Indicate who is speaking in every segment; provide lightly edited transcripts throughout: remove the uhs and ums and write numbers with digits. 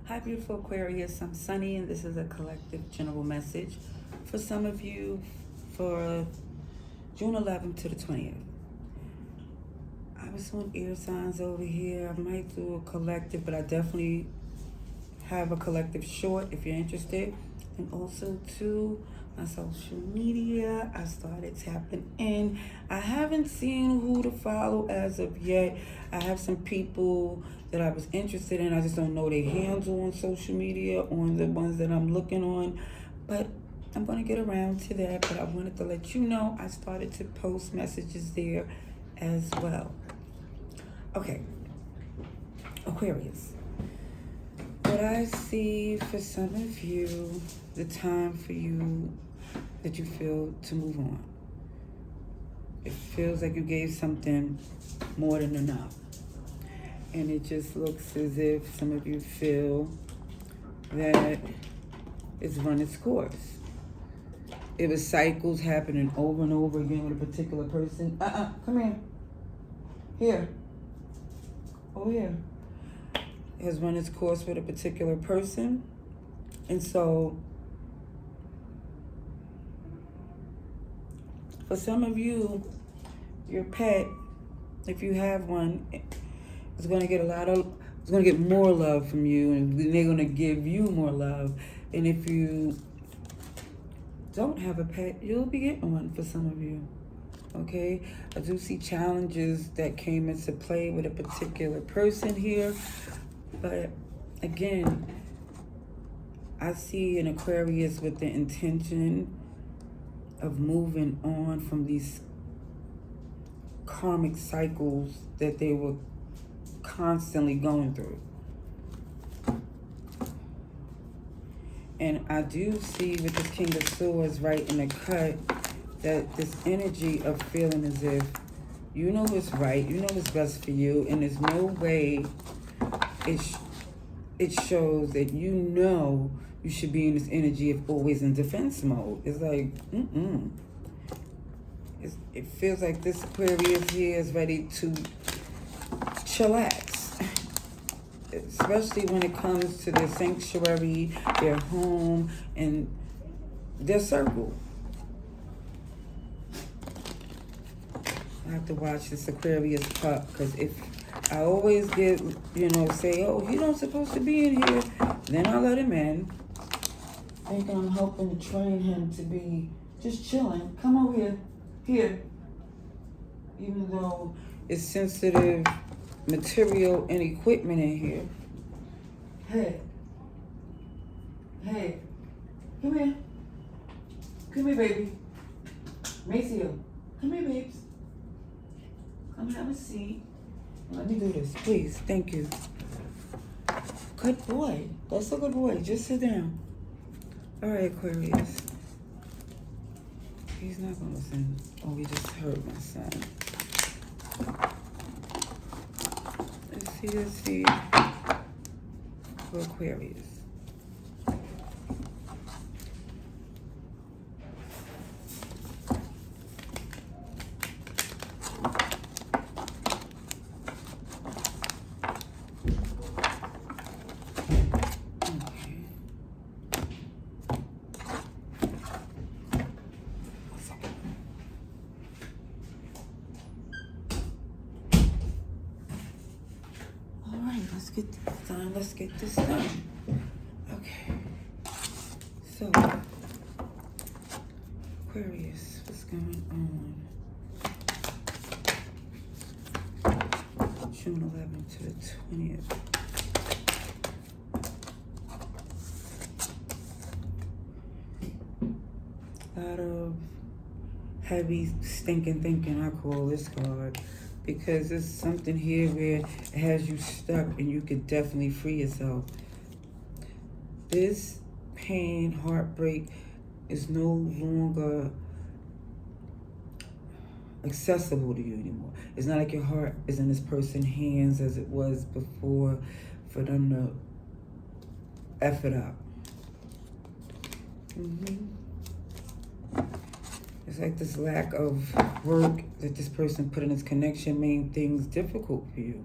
Speaker 1: Hi, beautiful Aquarius. I'm Sunny, and this is a collective general message for some of you for June 11th to the 20th. I was on air signs over here. I might do a collective, but I definitely have a collective short if you're interested. And also, too, my social media, I started tapping in. I haven't seen who to follow as of yet. I have some people that I was interested in. I just don't know their handle on social media, on the ones that I'm looking on. But I'm going to get around to that. But I wanted to let you know I started to post messages there as well. Okay, Aquarius. What I see for some of you, the time for you that you feel to move on. It feels like you gave something more than enough. And it just looks as if some of you feel that it's run its course. It was cycles happening over and over again with a particular person. Come here. Here. Over here. It has run its course with a particular person. And so, for some of you, your pet, if you have one, is going to get it's going to get more love from you, and they're going to give you more love. And if you don't have a pet, you'll be getting one for some of you. Okay? I do see challenges that came into play with a particular person here. But again, I see an Aquarius with the intention of moving on from these karmic cycles that they were constantly going through. And I do see with this King of Swords right in the cut that this energy of feeling as if you know what's right, you know what's best for you, and there's no way it shows that you know you should be in this energy of always in defense mode. It's like, it feels like this Aquarius here is ready to chillax. Especially when it comes to their sanctuary, their home, and their circle. I have to watch this Aquarius pup, because if I always get, say, oh, he don't supposed to be in here, then I let him in, thinking I'm helping to train him to be just chilling. Come over here. Here. Even though it's sensitive material and equipment in here. Hey. Come here. Come here, baby. Maceo. Come here, babes. Come have a seat. Let me do this, please. Thank you. Good boy. That's a good boy. Just sit down. All right, Aquarius. He's not going to listen. Oh, he just heard my son. Let's see. For Aquarius. Let's get this done. Okay. So, Aquarius, what's going on? June 11th to the 20th. A lot of heavy stinking thinking, I call this card. Because there's something here where it has you stuck and you could definitely free yourself. This pain, heartbreak is no longer accessible to you anymore. It's not like your heart is in this person's hands as it was before for them to F it up. It's like this lack of work that this person put in this connection made things difficult for you.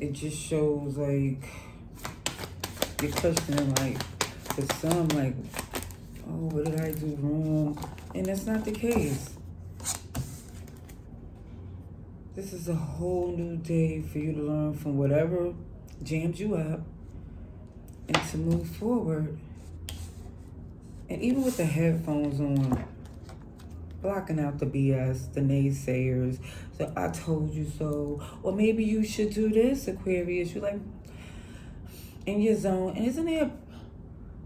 Speaker 1: It just shows like you're questioning, like, for some, like, oh, what did I do wrong? And that's not the case. This is a whole new day for you to learn from whatever jammed you up and to move forward. And even with the headphones on, blocking out the BS, the naysayers, so I told you so, or maybe you should do this, Aquarius. You're like in your zone, and isn't there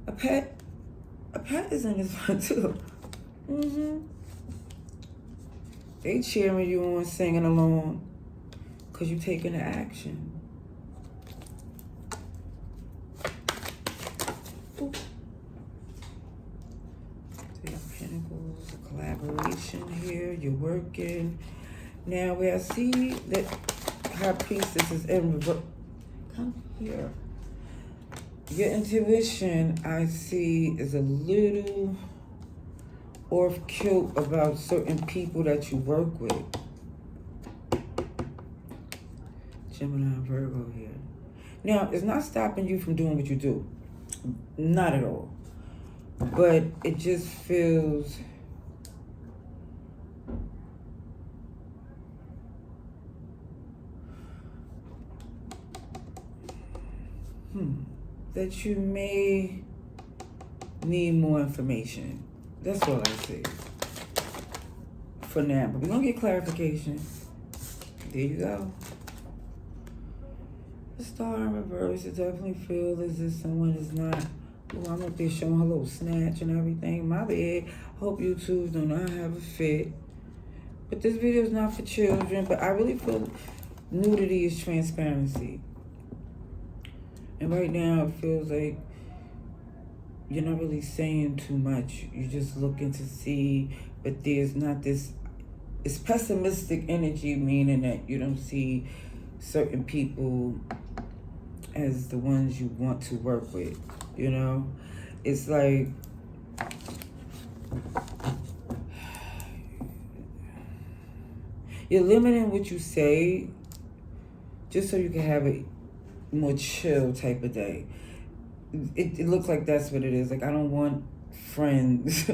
Speaker 1: a pet? A pet is in this one too. They cheering you on, singing along, because you're taking the action. Ooh. Three of Pentacles, a collaboration here, you're working. Now where I see that High Priestess is in reverse, come here. Your intuition, I see, is a little off kilt about certain people that you work with. Gemini and Virgo here. Now, it's not stopping you from doing what you do. Not at all. But it just feels that you may need more information. That's all I see for now. But we're going to get clarification. There you go. The Star in reverse, it definitely feels as if someone is not. Oh, I'm up there showing her little snatch and everything. My bad. Hope you two do not have a fit. But this video is not for children. But I really feel nudity is transparency. And right now it feels like you're not really saying too much. You're just looking to see, but there's not this, it's pessimistic energy, meaning that you don't see certain people as the ones you want to work with, you know? It's like, you're limiting what you say just so you can have a more chill type of day. It looks like that's what it is. Like, I don't want friends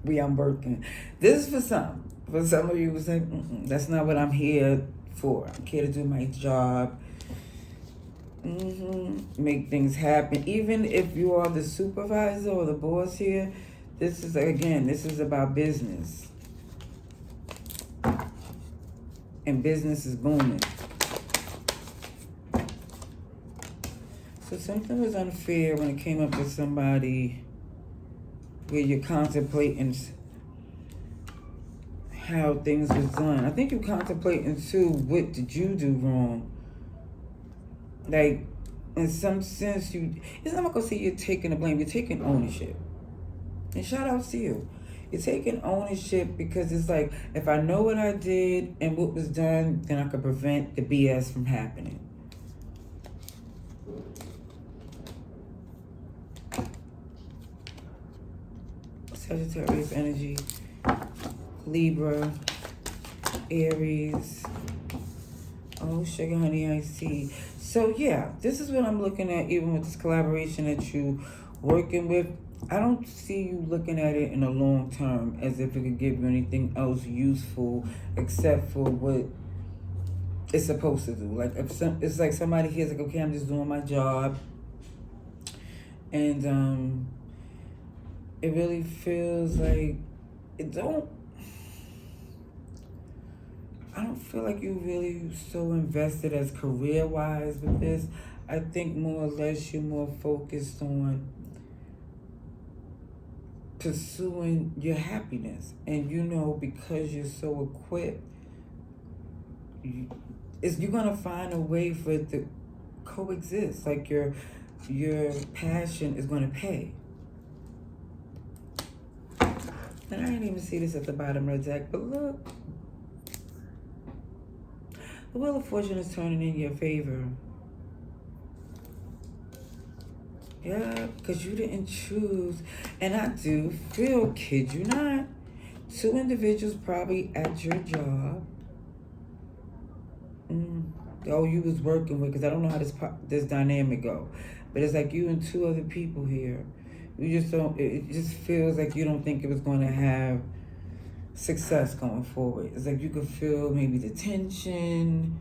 Speaker 1: where I'm working. This is for some. For some of you, it's like, that's not what I'm here for. I'm here to do my job. Make things happen. Even if you are the supervisor or the boss here, this is, again, this is about business. And business is booming. So something was unfair when it came up with somebody where you're contemplating how things was done. I think you're contemplating too, what did you do wrong? Like, in some sense, it's not gonna say you're taking the blame, you're taking ownership. And shout out to you. You're taking ownership because it's like, if I know what I did and what was done, then I could prevent the BS from happening. Sagittarius energy, Libra, Aries. Oh, sugar, honey, I see. So, yeah, this is what I'm looking at, even with this collaboration that you working with. I don't see you looking at it in the long term as if it could give you anything else useful except for what it's supposed to do. Like, it's like somebody here's like, okay, I'm just doing my job. And, it really feels like I don't feel like you're really so invested as career-wise with this. I think more or less you're more focused on pursuing your happiness. And you know, because you're so equipped, you're going to find a way for it to coexist. Like your passion is going to pay. And I didn't even see this at the bottom of the deck, but look. The Wheel of Fortune is turning in your favor. Yeah, because you didn't choose. And I do feel, kid you not, two individuals probably at your job. Oh, you was working with, because I don't know how this dynamic go. But it's like you and two other people here. You just don't, it just feels like you don't think it was going to have success going forward. It's like you could feel maybe the tension,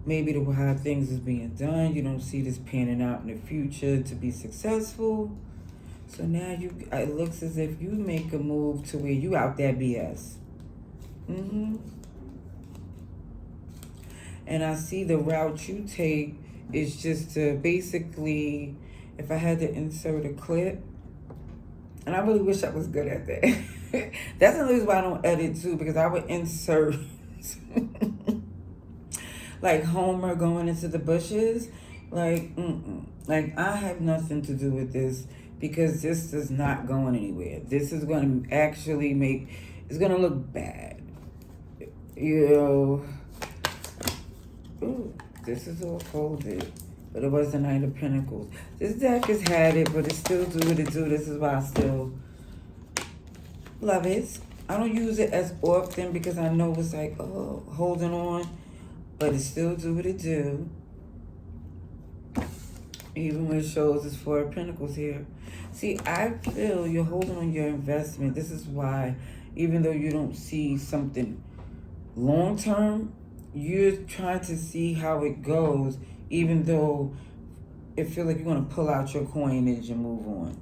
Speaker 1: maybe the how things is being done. You don't see this panning out in the future to be successful. So now it looks as if you make a move to where you out there BS. And I see the route you take is just to basically, if I had to insert a clip, and I really wish I was good at that. That's the reason why I don't edit too, because I would insert like Homer going into the bushes. Like, like I have nothing to do with this, because this is not going anywhere. This is going to actually it's going to look bad. You know, ooh, this is all folded, but it was the Knight of Pentacles. This deck has had it, but it still do what it do. This is why I still love it. I don't use it as often because I know it's like, oh, holding on, but it still do what it do. Even when it shows it's Four of Pentacles here. See, I feel you're holding on your investment. This is why, even though you don't see something long term, you're trying to see how it goes, even though it feels like you're going to pull out your coinage and move on.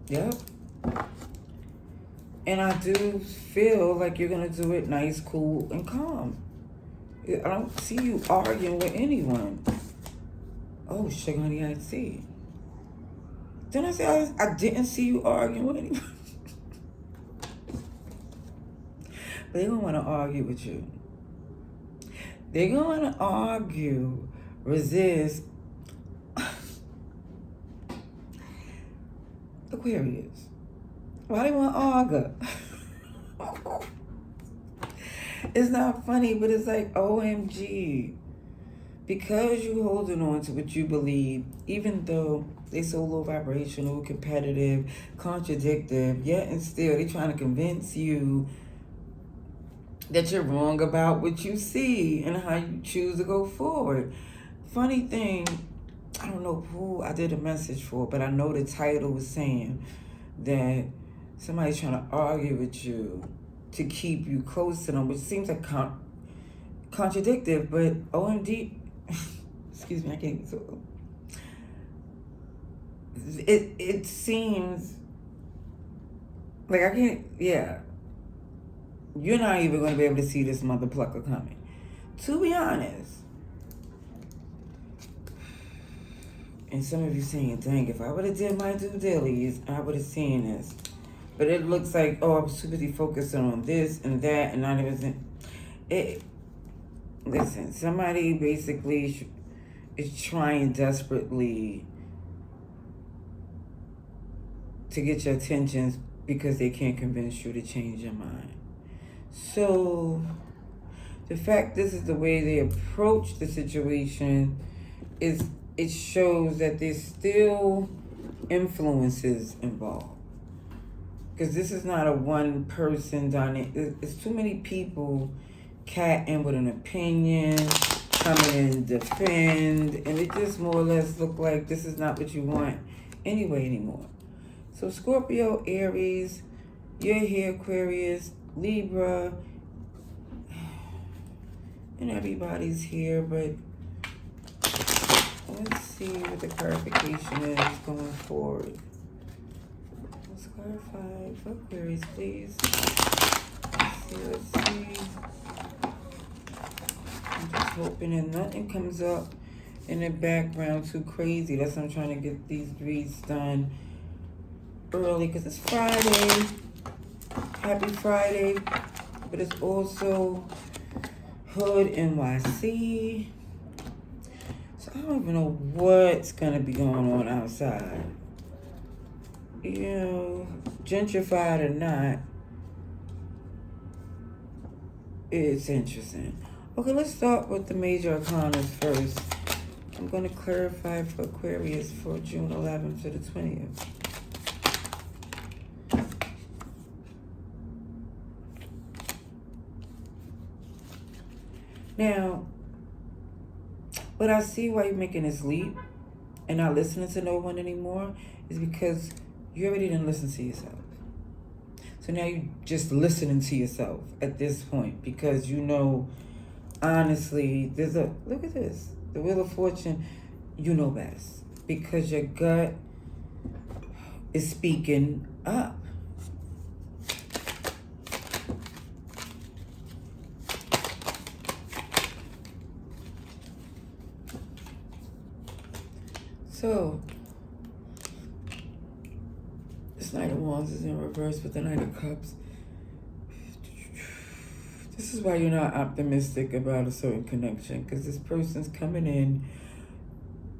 Speaker 1: Yep. And I do feel like you're going to do it nice, cool, and calm. I don't see you arguing with anyone. Oh, sugar honey, I see. Didn't I say I didn't see you arguing with anyone? But they're going to want to argue with you. They're going to argue, resist. Aquarius. Why they want to argue? It's not funny, but it's like, OMG. Because you holding on to what you believe, even though they so low vibrational, competitive, contradictive, yet and still they trying to convince you that you're wrong about what you see and how you choose to go forward. Funny thing, I don't know who I did a message for, but I know the title was saying that somebody's trying to argue with you to keep you close to them, which seems like contradictive, but OMG, excuse me, I can't get so. It seems like I can't, yeah. You're not even going to be able to see this mother plucker coming. To be honest. And some of you saying, dang, if I would have did my due diligence, I would have seen this. But it looks like, oh, I was too busy focusing on this and that, and not even it. Listen, somebody basically is trying desperately to get your attention because they can't convince you to change your mind. So the fact this is the way they approach the situation is, it shows that there's still influences involved. Because this is not a one person dynamic. It's too many people catting with an opinion, coming in to defend, and it just more or less look like this is not what you want anyway anymore. So Scorpio, Aries, you're here, Aquarius, Libra, and everybody's here, but let's see what the clarification is going forward. Let's clarify for Aquarius, please. Let's see. I'm just hoping that nothing comes up in the background too crazy. That's why I'm trying to get these reads done early, because it's Friday. Happy Friday. But it's also Hood NYC. So I don't even know what's going to be going on outside. You know, gentrified or not, it's interesting. Okay, let's start with the major arcanas first. I'm going to clarify for Aquarius for June 11th to the 20th. Now, but I see why you're making this leap and not listening to no one anymore is because you already didn't listen to yourself. So now you're just listening to yourself at this point because you know, honestly, look at this. The Wheel of Fortune, you know best because your gut is speaking up. So, this Knight of Wands is in reverse with the Knight of Cups. This is why you're not optimistic about a certain connection, because this person's coming in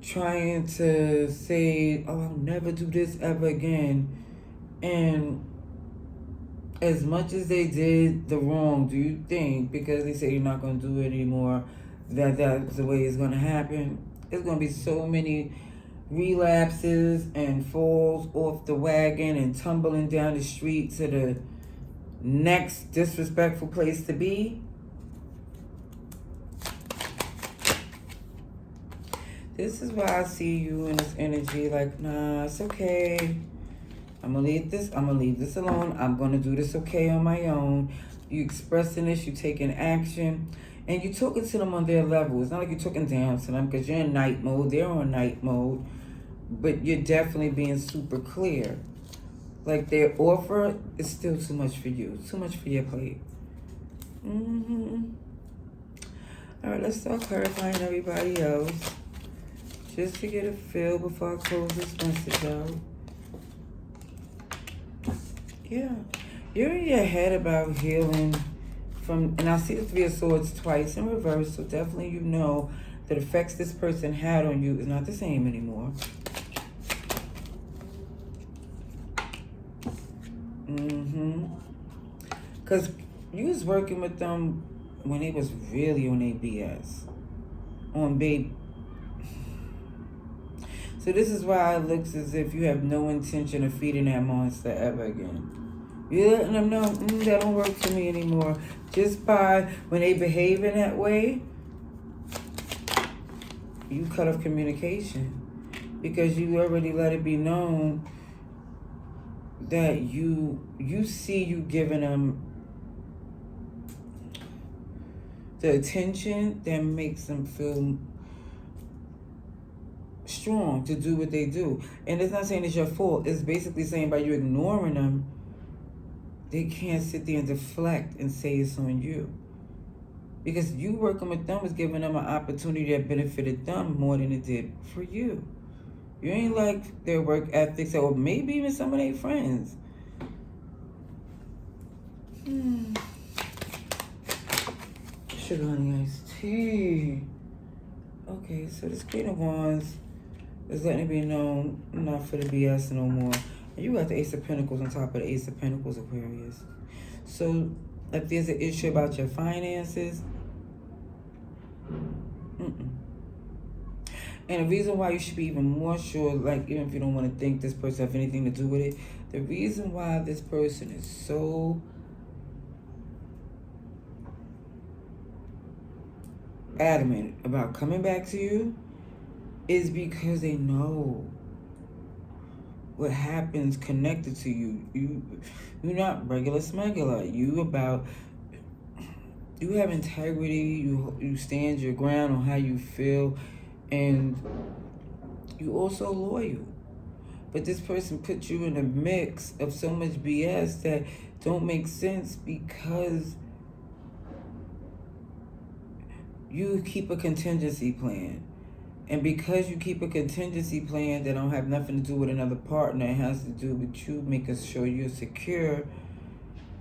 Speaker 1: trying to say, oh, I'll never do this ever again. And as much as they did the wrong, do you think because they say you're not going to do it anymore, that's the way it's going to happen? There's going to be so many relapses and falls off the wagon and tumbling down the street to the next disrespectful place to be. This is why I see you in this energy like, nah, it's okay. I'm gonna leave this alone. I'm gonna do this okay on my own. You expressing this, you taking action, and you talking to them on their level. It's not like you're talking down to them because you're in night mode, they're on night mode, but you're definitely being super clear. Like their offer is still too much for you, too much for your plate. All right, let's start clarifying everybody else. Just to get a feel before I close this message out. Yeah, you're in your head about healing from, and I see the Three of Swords twice in reverse, so definitely you know the effects this person had on you is not the same anymore. Because you was working with them when they was really on their BS. On babe. So this is why it looks as if you have no intention of feeding that monster ever again. You're letting them know, that don't work for me anymore. Just by when they behave in that way, you cut off communication. Because you already let it be known that you see you giving them the attention that makes them feel strong to do what they do. And it's not saying it's your fault. It's basically saying by you ignoring them, they can't sit there and deflect and say it's on you. Because you working with them was giving them an opportunity that benefited them more than it did for you. You ain't like their work ethics or maybe even some of their friends. Sugar honey iced tea. Okay, so this Queen of Wands is letting it be known not for the BS no more. And you got the Ace of Pentacles on top of the Ace of Pentacles, Aquarius. So if there's an issue about your finances, and the reason why you should be even more sure, like even if you don't want to think this person have anything to do with it, the reason why this person is so adamant about coming back to you is because they know what happens connected to you. You're not regular smuggler. You have integrity. You stand your ground on how you feel, and you also loyal. But this person put you in a mix of so much BS that don't make sense because you keep a contingency plan. And because you keep a contingency plan that don't have nothing to do with another partner, it has to do with you making sure you're secure,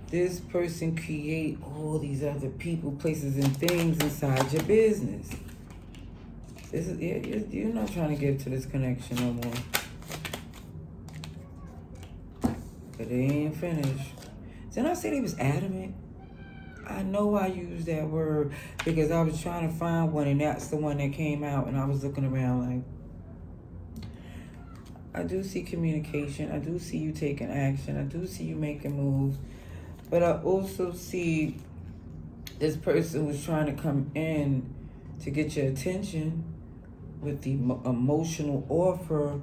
Speaker 1: this person create all these other people, places, and things inside your business. This is, you're not trying to get to this connection no more. But they ain't finished. Didn't I say they was adamant? I know I used that word because I was trying to find one, and that's the one that came out, and I was looking around like, I do see communication. I do see you taking action. I do see you making moves. But I also see This person was trying to come in to get your attention with the emotional offer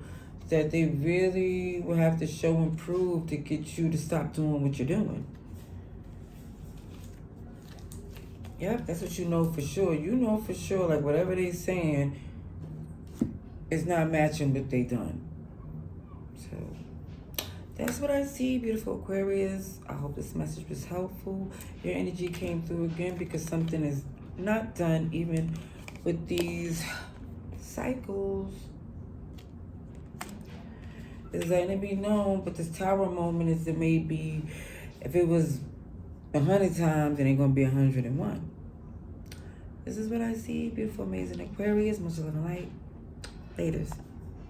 Speaker 1: that they really will have to show and prove to get you to stop doing what you're doing. Yep, that's what you know for sure. You know for sure, like whatever they saying is not matching what they done. So that's what I see, beautiful Aquarius. I hope this message was helpful. Your energy came through again because something is not done even with these cycles. It's letting it be known, but this Tower moment is that maybe if it was 100 times, it ain't gonna be 101. This is what I see, beautiful, amazing Aquarius. Much love and light. Laters.